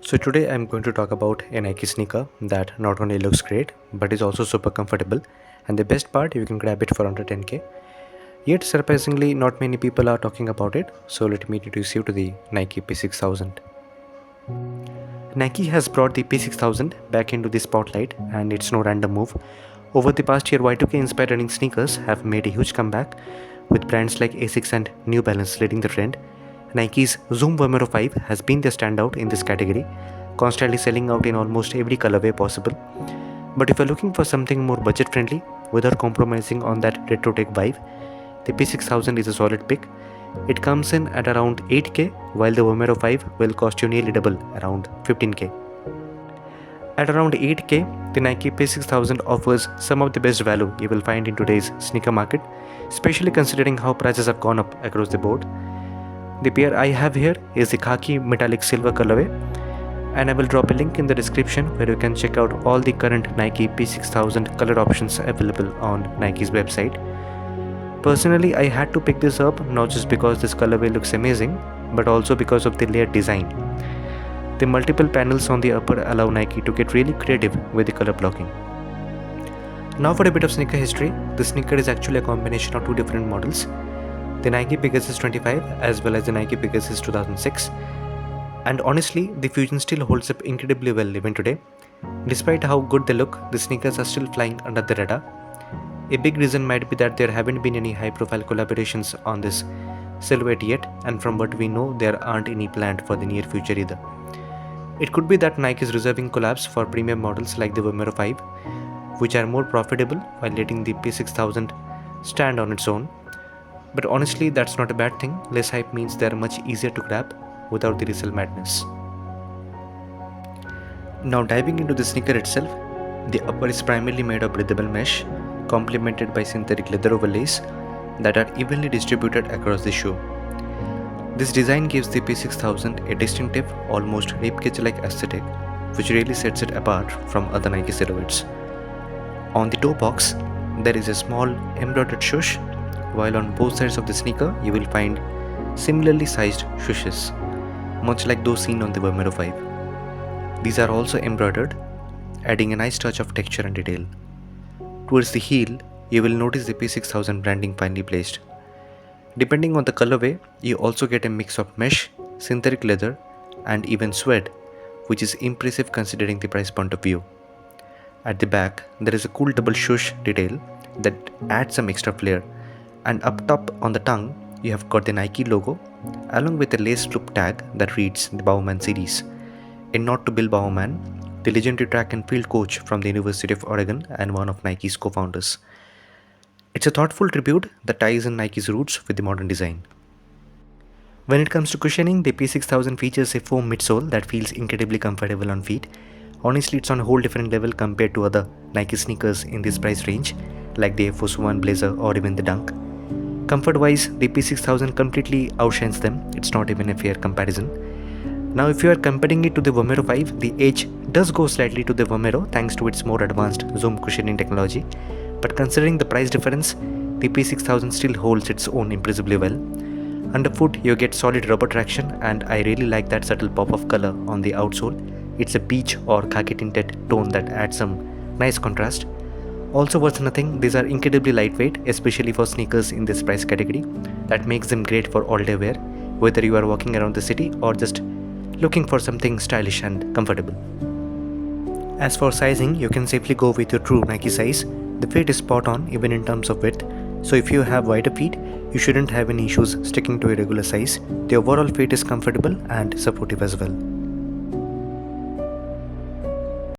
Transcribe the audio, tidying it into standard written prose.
So today I'm going to talk about a Nike sneaker that not only looks great but is also super comfortable, and the best part, you can grab it for under 10k. Yet surprisingly not many people are talking about it, so let me introduce you to the Nike P6000. Nike has brought the P6000 back into the spotlight, and it's no random move. Over the past year, Y2K inspired running sneakers have made a huge comeback, with brands like Asics and New Balance leading the trend. Nike's Zoom Vomero 5 has been the standout in this category, constantly selling out in almost every colorway possible. But if you're looking for something more budget friendly without compromising on that retro tech vibe, the P6000 is a solid pick. It comes in at around 8k, while the Vomero 5 will cost you nearly double, around 15k. At around 8k, the Nike P6000 offers some of the best value you will find in today's sneaker market, especially considering how prices have gone up across the board. The pair I have here is the KHAKI metallic silver colorway, and I will drop a link in the description where you can check out all the current Nike P6000 color options available on Nike's website. Personally, I had to pick this up not just because this colorway looks amazing, but also because of the layered design. The multiple panels on the upper allow Nike to get really creative with the color blocking. Now for a bit of sneaker history. The sneaker is actually a combination of two different models, the Nike Pegasus 25 as well as the Nike Pegasus 2006. And honestly, the fusion still holds up incredibly well even today. Despite how good they look, the sneakers are still flying under the radar. A big reason might be that there haven't been any high-profile collaborations on this silhouette yet, and from what we know, there aren't any planned for the near future either. It could be that Nike is reserving collabs for premium models like the Vomero 5, which are more profitable while letting the P6000 stand on its own. But honestly, that's not a bad thing. Less hype means they are much easier to grab without the resell madness. Now diving into the sneaker itself, the upper is primarily made of breathable mesh, complemented by synthetic leather overlays that are evenly distributed across the shoe. This design gives the P6000 a distinctive, almost ribcage-like aesthetic, which really sets it apart from other Nike silhouettes. On the toe box, there is a small embroidered swoosh, while on both sides of the sneaker you will find similarly sized swooshes, much like those seen on the Vomero 5. These are also embroidered, adding a nice touch of texture and detail. Towards the heel, you will notice the P6000 branding finely placed. Depending on the colorway, you also get a mix of mesh, synthetic leather, and even suede, which is impressive considering the price point of view. At the back, there is a cool double swoosh detail that adds some extra flair, and up top on the tongue, you have got the Nike logo, along with a lace loop tag that reads the Bowerman series, a nod to Bill Bowerman, the legendary track and field coach from the University of Oregon and one of Nike's co-founders. It's a thoughtful tribute that ties in Nike's roots with the modern design. When it comes to cushioning, the P6000 features a foam midsole that feels incredibly comfortable on feet. Honestly, it's on a whole different level compared to other Nike sneakers in this price range, like the Air Force 1 Blazer or even the Dunk. Comfort-wise, the P6000 completely outshines them. It's not even a fair comparison. Now, if you are comparing it to the Vomero 5, the edge does go slightly to the Vomero thanks to its more advanced zoom cushioning technology. But considering the price difference, the P6000 still holds its own impressively well. Underfoot, you get solid rubber traction, and I really like that subtle pop of color on the outsole. It's a beige or khaki tinted tone that adds some nice contrast. Also worth nothing, these are incredibly lightweight, especially for sneakers in this price category. That makes them great for all day wear, whether you are walking around the city or just looking for something stylish and comfortable. As for sizing, you can safely go with your true Nike size. The fit is spot on even in terms of width, so if you have wider feet, you shouldn't have any issues sticking to a regular size. The overall fit is comfortable and supportive as well.